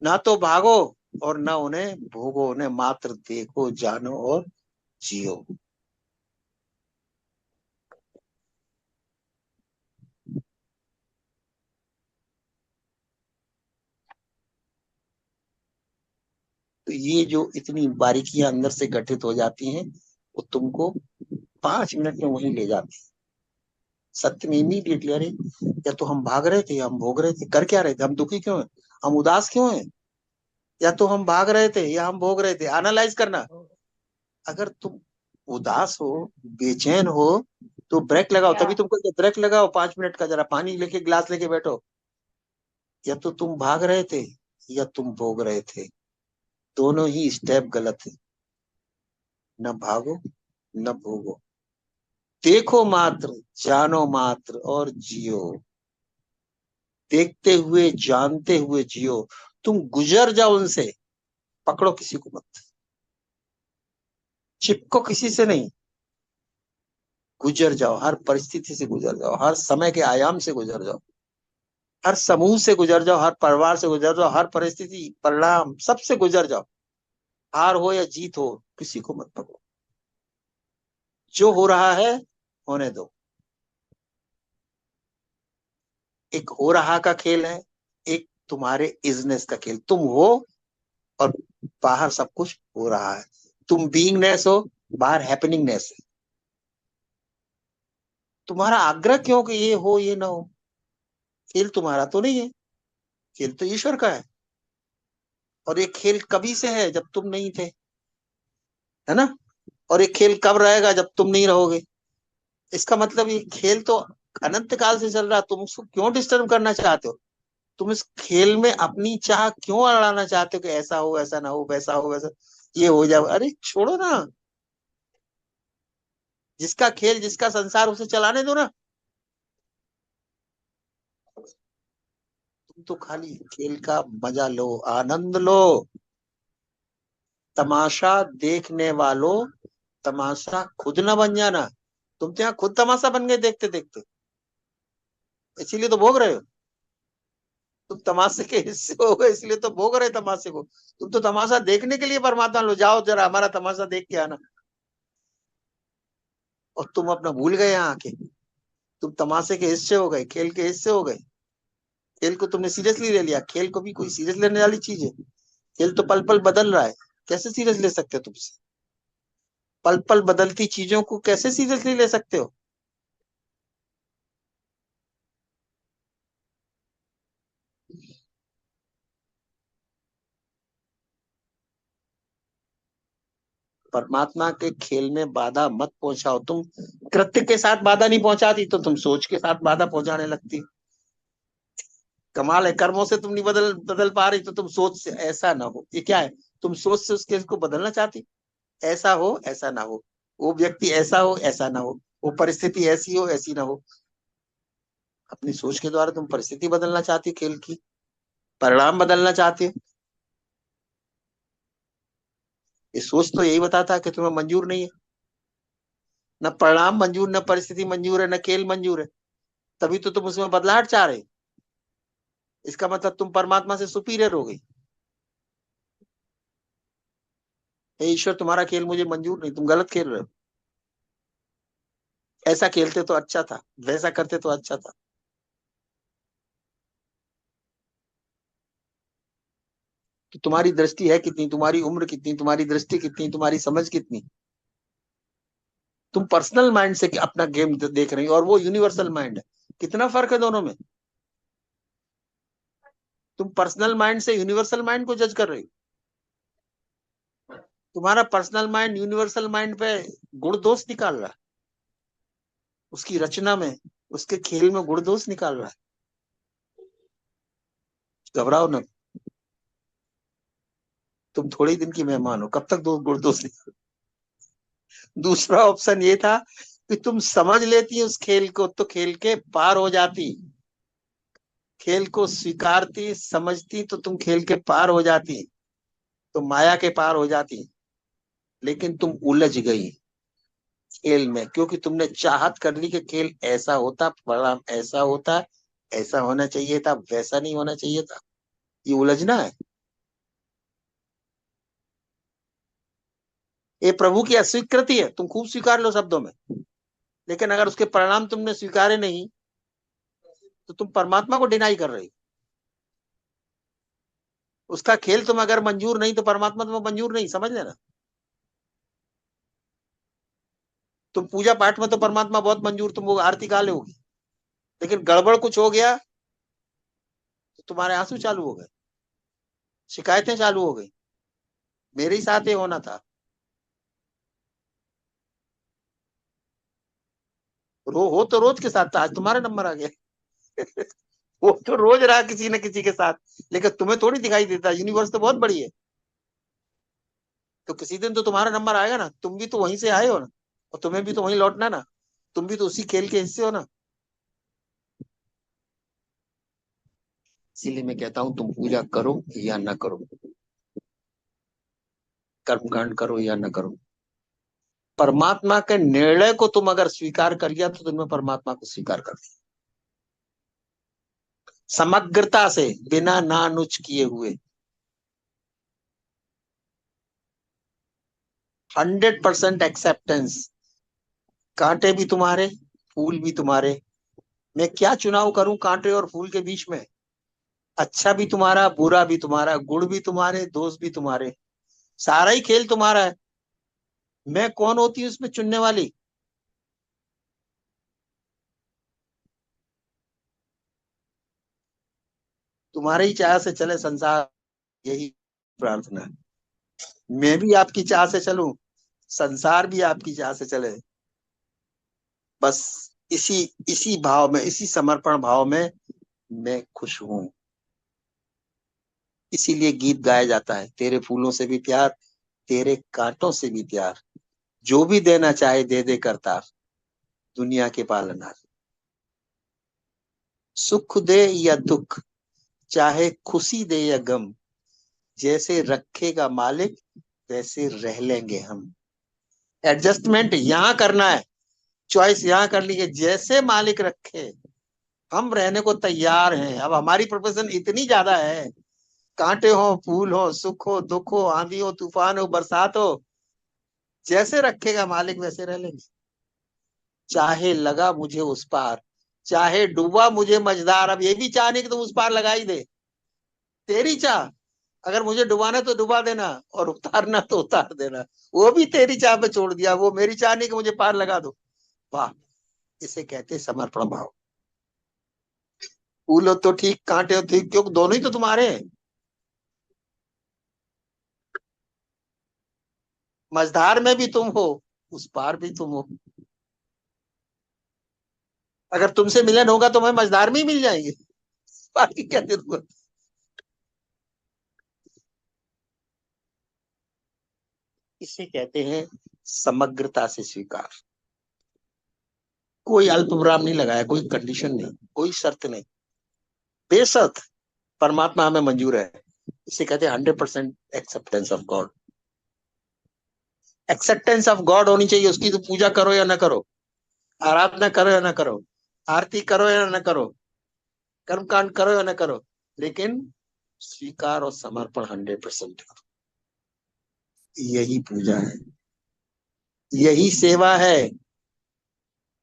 ना तो भागो और ना उन्हें भोगो, उन्हें मात्र देखो, जानो और जियो। तो ये जो इतनी बारीकियां अंदर से गठित हो जाती हैं, वो तुमको 5 मिनट में वहीं ले जाती है सत्य में, इमीडिएटली। अरे, या तो हम भाग रहे थे या हम भोग रहे थे, कर क्या रहे थे, हम दुखी क्यों हैं, हम उदास क्यों हैं, या तो हम भाग रहे थे या हम भोग रहे थे, एनालाइज करना। अगर तुम उदास हो, बेचैन हो, तो ब्रेक लगाओ। तभी तुमको ब्रेक लगाओ 5 मिनट का, जरा पानी लेके गिलास लेके बैठो। या तो तुम भाग रहे थे या तुम भोग रहे थे, दोनों ही स्टेप गलत है। न भागो न भोगो, देखो मात्र, जानो मात्र और जियो। देखते हुए जानते हुए जियो। तुम गुजर जाओ उनसे, पकड़ो किसी को मत, चिपको किसी से नहीं। गुजर जाओ, हर परिस्थिति से गुजर जाओ, हर समय के आयाम से गुजर जाओ, हर समूह से गुजर जाओ, हर परिवार से गुजर जाओ, हर परिस्थिति परिणाम सबसे गुजर जाओ। हार हो या जीत हो, किसी को मत पकड़ो। जो हो रहा है होने दो। एक हो रहा का खेल है, एक तुम्हारे इजनेस का खेल। तुम हो और बाहर सब कुछ हो रहा है। तुम बीइंगनेस हो, बाहर हैपनिंगनेस है। तुम्हारा आग्रह क्यों कि ये हो ये ना हो? खेल तुम्हारा तो नहीं है, खेल तो ईश्वर का है। और ये खेल कभी से है, जब तुम नहीं थे, है ना? और ये खेल कब रहेगा, जब तुम नहीं रहोगे। इसका मतलब ये खेल तो अनंत काल से चल रहा है। तुम उसको क्यों डिस्टर्ब करना चाहते हो? तुम इस खेल में अपनी चाह क्यों अड़ाना चाहते हो कि ऐसा हो, ऐसा ना हो, वैसा हो, वैसा ये हो जाए? अरे छोड़ो ना, जिसका खेल जिसका संसार उसे चलाने दो ना। तुम तो खाली खेल का मजा लो, आनंद लो। तमाशा देखने वालों, तमाशा खुद न बन जाना। तुम तो यहाँ खुद तमाशा बन गए देखते देखते, इसीलिए तो भोग रहे हो। तुम तमाशे के हिस्से हो गए, इसलिए तो भोग रहे तमाशे को। तुम तो तमाशा देखने के लिए परमात्मा लो, जाओ जरा हमारा तमाशा देख के आना। और तुम अपना भूल गए यहाँ आके। तुम तमाशे के हिस्से हो गए, खेल के हिस्से हो गए। खेल को तुमने सीरियसली ले लिया। खेल को भी कोई सीरियस लेने वाली चीज है? खेल तो पल पल बदल रहा है, कैसे सीरियस ले सकते हो तुमसे? पल पल बदलती चीजों को कैसे सीरियसली ले सकते हो? परमात्मा के खेल में बाधा मत पहुंचाओ। तुम कृत्य के साथ बाधा नहीं पहुंचाती तो तुम सोच के साथ बाधा पहुंचाने लगती। कमाल है, कर्मों से तुम नहीं बदल बदल पा रही तो तुम सोच से ऐसा ना हो, ये क्या है? तुम सोच से उसके को बदलना चाहती। ऐसा हो ऐसा ना हो, वो व्यक्ति ऐसा हो ऐसा ना हो, वो परिस्थिति ऐसी हो ऐसी ना हो। अपनी सोच के द्वारा तुम परिस्थिति बदलना चाहती हो, खेल की परिणाम बदलना चाहती हो। ये सोच तो यही बताता है कि तुम्हें मंजूर नहीं है। न परिणाम मंजूर, न परिस्थिति मंजूर है, न खेल मंजूर है। तभी तो तुम उसमें बदलाहट चाह रहे हो। इसका मतलब तुम परमात्मा से सुपीरियर हो गई। हे ईश्वर, तुम्हारा खेल मुझे मंजूर नहीं, तुम गलत खेल रहे हो। ऐसा खेलते तो अच्छा था, वैसा करते तो अच्छा था। तो तुम्हारी दृष्टि है कितनी, तुम्हारी उम्र कितनी, तुम्हारी दृष्टि कितनी, तुम्हारी समझ कितनी? तुम पर्सनल माइंड से अपना गेम देख रही हो और वो यूनिवर्सल माइंड है। कितना फर्क है दोनों में? तुम पर्सनल माइंड से यूनिवर्सल माइंड को जज कर रही हो। तुम्हारा पर्सनल माइंड यूनिवर्सल माइंड पे गुण दोष निकाल रहा है, उसकी रचना में, उसके खेल में गुण दोष निकाल रहा है। घबराओ न, तुम थोड़े ही दिन की मेहमान हो, कब तक दो गुण दोष निकाल? दूसरा ऑप्शन ये था कि तुम समझ लेती उस खेल को तो खेल के पार हो जाती। खेल को स्वीकारती समझती तो तुम खेल के पार हो जाती, तो माया के पार हो जाती। लेकिन तुम उलझ गई खेल में, क्योंकि तुमने चाहत कर ली कि खेल ऐसा होता, परिणाम ऐसा होता, ऐसा होना चाहिए था, वैसा नहीं होना चाहिए था। ये उलझना है। ये प्रभु की अस्वीकृति है, तुम खूब स्वीकार लो शब्दों में, लेकिन अगर उसके परिणाम तुमने स्वीकारे नहीं तो तुम परमात्मा को डिनाई कर रहे हो। उसका खेल तुम अगर मंजूर नहीं तो परमात्मा तुम्हें मंजूर नहीं, समझ लेना। तुम पूजा पाठ में तो परमात्मा बहुत मंजूर, तुम वो आरती गा लोगी, लेकिन गड़बड़ कुछ हो गया तो तुम्हारे आंसू चालू हो गए, शिकायतें चालू हो गई, मेरे ही साथ ये होना था। हो तो रोज के साथ था, आज तुम्हारा नंबर आ गया। वो तो रोज रहा किसी न किसी के साथ, लेकिन तुम्हें थोड़ी दिखाई देता, यूनिवर्स तो बहुत बड़ी है। तो किसी दिन तो तुम्हारा नंबर आएगा ना, तुम भी तो वहीं से आए हो ना, और तुम्हें भी तो वहीं लौटना ना, तुम भी तो उसी खेल के हिस्से हो ना। इसीलिए मैं कहता हूं तुम पूजा करो या ना करो, कर्मकांड करो या ना करो, परमात्मा के निर्णय को तुम अगर स्वीकार कर लिया तो तुमने परमात्मा को स्वीकार कर लिया, समग्रता से, बिना नानुच किए हुए। 100% एक्सेप्टेंस। कांटे भी तुम्हारे, फूल भी तुम्हारे। मैं क्या चुनाव करूं कांटे और फूल के बीच में? अच्छा भी तुम्हारा, बुरा भी तुम्हारा, गुण भी तुम्हारे, दोष भी तुम्हारे, सारा ही खेल तुम्हारा है। मैं कौन होती हूँ इसमें चुनने वाली? तुम्हारे ही चाह से चले संसार, यही प्रार्थना है। मैं भी आपकी चाह से चलूं, संसार भी आपकी चाह से चले, बस इसी इसी भाव में, इसी समर्पण भाव में मैं खुश हूं। इसीलिए गीत गाया जाता है, तेरे फूलों से भी प्यार, तेरे कांटों से भी प्यार, जो भी देना चाहे दे दे करतार, दुनिया के पालनहार। सुख दे या दुख, चाहे खुशी दे या गम, जैसे रखेगा मालिक वैसे रह लेंगे हम। एडजस्टमेंट यहाँ करना है, चॉइस यहाँ कर ली है, जैसे मालिक रखे हम रहने को तैयार हैं। अब हमारी प्रोफेशन इतनी ज्यादा है, कांटे हो, फूल हो, सुख हो, दुख हो, आंधी हो, तूफान हो, बरसात हो, जैसे रखेगा मालिक वैसे रह लेंगे। चाहे लगा मुझे उस पार, चाहे डूबा मुझे मझधार, अब ये भी चाह नहीं कि तुम उस पार लगा ही दे, तेरी चाह। अगर मुझे डुबाना तो डुबा देना, और उतारना तो उतार देना, वो भी तेरी चाह पे छोड़ दिया, वो मेरी चाह नहीं कि मुझे पार लगा दो। वाह, इसे कहते हैं समर्पण भाव। फूल हो तो ठीक, कांटे हो ठीक, क्योंकि दोनों ही तो तुम्हारे हैं। मझधार में भी तुम हो, उस पार भी तुम हो। अगर तुमसे मिलन होगा तो मैं मझधार में ही मिल जाएंगे, पार की क्या जरूरत? इसे कहते हैं समग्रता से स्वीकार। कोई अल्प विराम नहीं लगाया, कोई कंडीशन नहीं, कोई शर्त नहीं, बेशर्त परमात्मा हमें मंजूर है। इसे कहते हैं 100% acceptance of God. Acceptance of God होनी चाहिए, उसकी तो पूजा करो या ना करो, आराधना करो या ना करो, आरती करो या ना करो, कर्म कांड करो या ना करो, लेकिन स्वीकार और समर्पण 100% करो। यही पूजा है, यही सेवा है,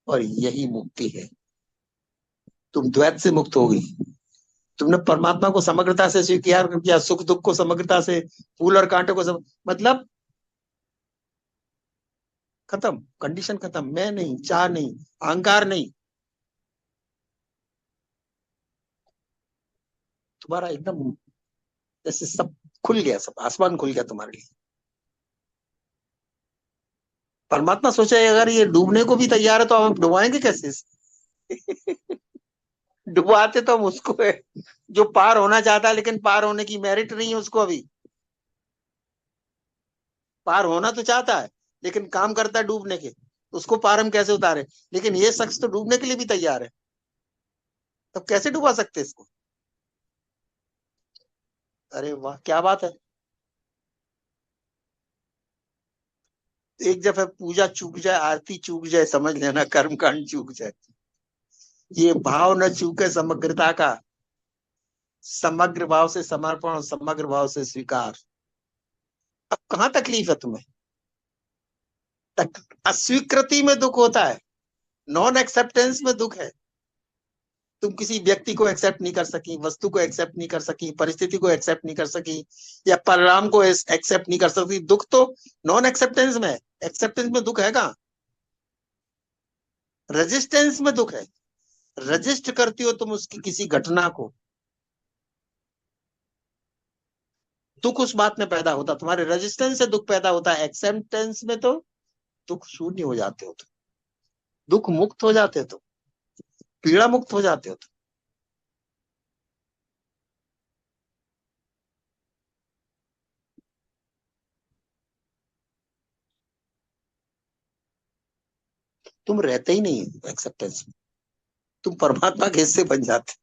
और यही मुक्ति है। तुम द्वैत से मुक्त होगी, तुमने परमात्मा को समग्रता से स्वीकार किया, सुख दुख को समग्रता से, फूल और कांटों को मतलब खत्म, कंडीशन खत्म, मैं नहीं, चाह नहीं, अहंकार नहीं, तुम्हारा एकदम जैसे सब खुल गया, सब आसमान खुल गया तुम्हारे लिए। परमात्मा सोचे अगर ये डूबने को भी तैयार है तो हम डुबाएंगे कैसे इसे? डुबाते तो हम उसको है जो पार होना चाहता है, लेकिन पार होने की मेरिट नहीं है उसको अभी। पार होना तो चाहता है, लेकिन काम करता है डूबने के, तो उसको पार हम कैसे उतारे? लेकिन ये शख्स तो डूबने के लिए भी तैयार है, तब कैसे डुबा सकते इसको? अरे वाह, क्या बात है। एक दफा पूजा चूक जाए, आरती चूक जाए, समझ लेना कर्म कांड चूक जाए। ये भाव न चूके समग्रता का, समग्र भाव से समर्पण और समग्र भाव से स्वीकार। अब कहाँ तकलीफ है तुम्हें? तक अस्वीकृति में दुख होता है, नॉन एक्सेप्टेंस में दुख है। तुम किसी व्यक्ति को एक्सेप्ट नहीं कर सकी, वस्तु को एक्सेप्ट नहीं कर सकी, परिस्थिति को एक्सेप्ट नहीं कर सकी, या परिणाम को एक्सेप्ट नहीं कर सकती, दुख तो नॉन एक्सेप्टेंस में है। एक्सेप्टेंस में दुख है कहाँ? रेजिस्टेंस में दुख है। रजिस्ट करती हो तुम उसकी किसी घटना को, दुख उस बात में पैदा होता, तुम्हारे रेजिस्टेंस से दुख पैदा होता है। एक्सेप्टेंस में तो दुख शून्य हो जाते हो तुम, दुख मुक्त हो जाते हो तुम, पीड़ा मुक्त हो जाते हो तुम रहते ही नहीं एक्सेप्टेंस में, तुम परमात्मा के हिस्से बन जाते।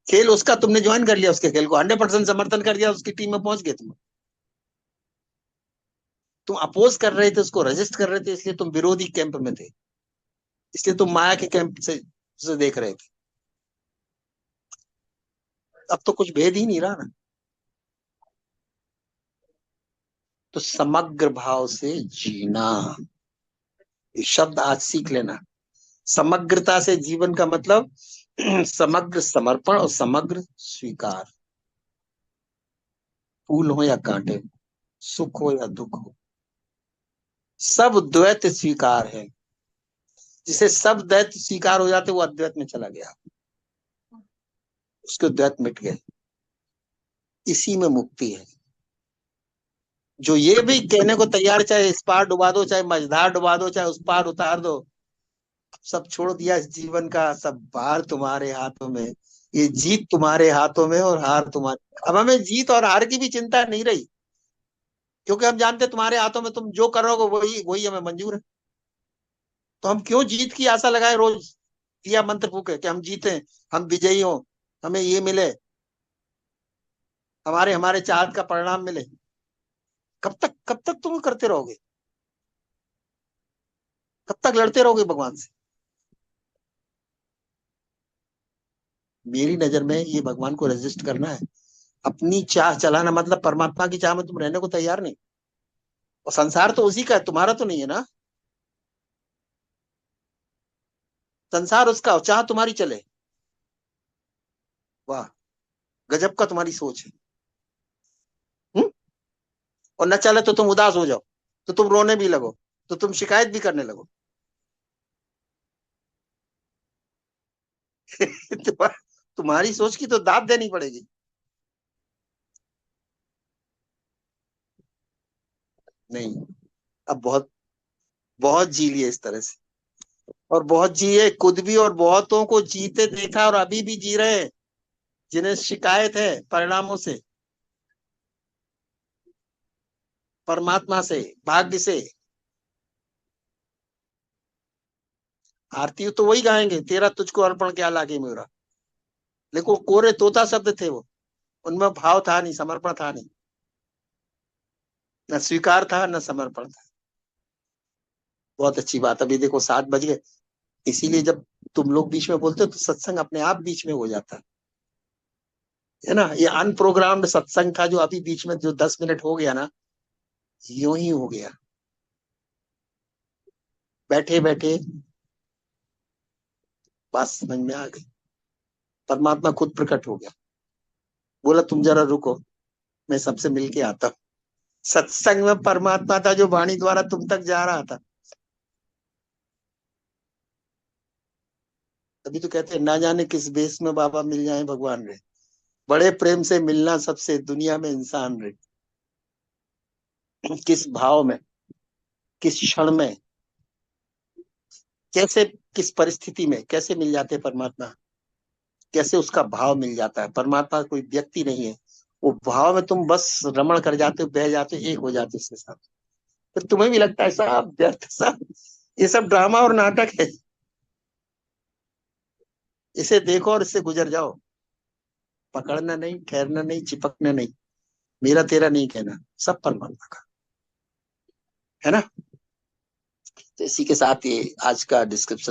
खेल उसका तुमने ज्वाइन कर लिया, उसके खेल को 100% समर्थन कर दिया, उसकी टीम में पहुंच गए तुम अपोज कर रहे थे, उसको रजिस्ट कर रहे थे, इसलिए तुम विरोधी कैंप में थे, इसलिए तुम माया के कैंप से देख रहे थे। अब तो कुछ भेद ही नहीं रहा ना। तो समग्र भाव से जीना, ये शब्द आज सीख लेना। समग्रता से जीवन का मतलब समग्र समर्पण और समग्र स्वीकार। फूल हो या कांटे, सुख हो या दुख हो, सब द्वैत स्वीकार है। जिसे सब द्वैत स्वीकार हो जाते वो अद्वैत में चला गया, उसके द्वैत मिट गए। इसी में मुक्ति है। जो ये भी कहने को तैयार, चाहे इस पार डुबा दो, चाहे मझधार डुबा दो, चाहे उस पार उतार दो, सब छोड़ दिया इस जीवन का, सब भार तुम्हारे हाथों में, ये जीत तुम्हारे हाथों में और हार तुम्हारे। अब हमें जीत और हार की भी चिंता नहीं रही, क्योंकि हम जानते तुम्हारे हाथों में, तुम जो करोगे वही वही हमें मंजूर है। तो हम क्यों जीत की आशा लगाए रोज, दिया मंत्र फूके कि हम जीते, हम विजयी हो, हमें ये मिले, हमारे हमारे चाहत का परिणाम मिले। कब तक तुम करते रहोगे? कब तक लड़ते रहोगे भगवान से? मेरी नजर में ये भगवान को रेजिस्ट करना है, अपनी चाह चलाना, मतलब परमात्मा की चाह में तुम रहने को तैयार नहीं। और संसार तो उसी का है, तुम्हारा तो नहीं है ना। संसार उसका, चाह तुम्हारी चले। वाह, गजब का तुम्हारी सोच है। हुँ? और न चले तो तुम उदास हो जाओ, तो तुम रोने भी लगो, तो तुम शिकायत भी करने लगो। तुम्हारी सोच की तो दाद देनी पड़ेगी। नहीं, अब बहुत बहुत जी लिए इस तरह से, और बहुत जिए खुद भी, और बहुतों को जीते देखा और अभी भी जी रहे हैं, जिन्हें शिकायत है परिणामों से, परमात्मा से, भाग्य से। आरती तो वही गाएंगे, तेरा तुझको अर्पण क्या लागे मेरा। लेकिन वो कोरे तोता शब्द थे वो, उनमें भाव था नहीं, समर्पण था नहीं, न स्वीकार था न समर्पण था। बहुत अच्छी बात। अभी देखो 7 बज गए, इसीलिए जब तुम लोग बीच में बोलते हो तो सत्संग अपने आप बीच में हो जाता है ना। ये अनप्रोग्राम्ड सत्संग था, जो अभी बीच में जो 10 मिनट हो गया ना, यूं ही हो गया। बैठे बैठे बात समझ में आ गई, परमात्मा खुद प्रकट हो गया, बोला तुम जरा रुको, मैं सबसे मिलके आता हूँ। सत्संग में परमात्मा था जो वाणी द्वारा तुम तक जा रहा था। तभी तो कहते हैं, ना जाने किस बेस में बाबा मिल जाए भगवान रे, बड़े प्रेम से मिलना सबसे दुनिया में इंसान रे। किस भाव में, किस क्षण में, कैसे, किस परिस्थिति में कैसे मिल जाते हैं परमात्मा, कैसे उसका भाव मिल जाता है। परमात्मा कोई व्यक्ति नहीं है, वो भाव में तुम बस रमण कर जाते हो, बह जाते हो, एक हो जाते हो उसके साथ। फिर तुम्हें भी लगता है सब व्यर्थ, सब ये सब ड्रामा और नाटक है, इसे देखो और इससे गुजर जाओ। पकड़ना नहीं, ठहरना नहीं, चिपकना नहीं, मेरा तेरा नहीं कहना, सब परमात्मा का है ना। तो इसी के साथ ये आज का डिस्क्रिप्शन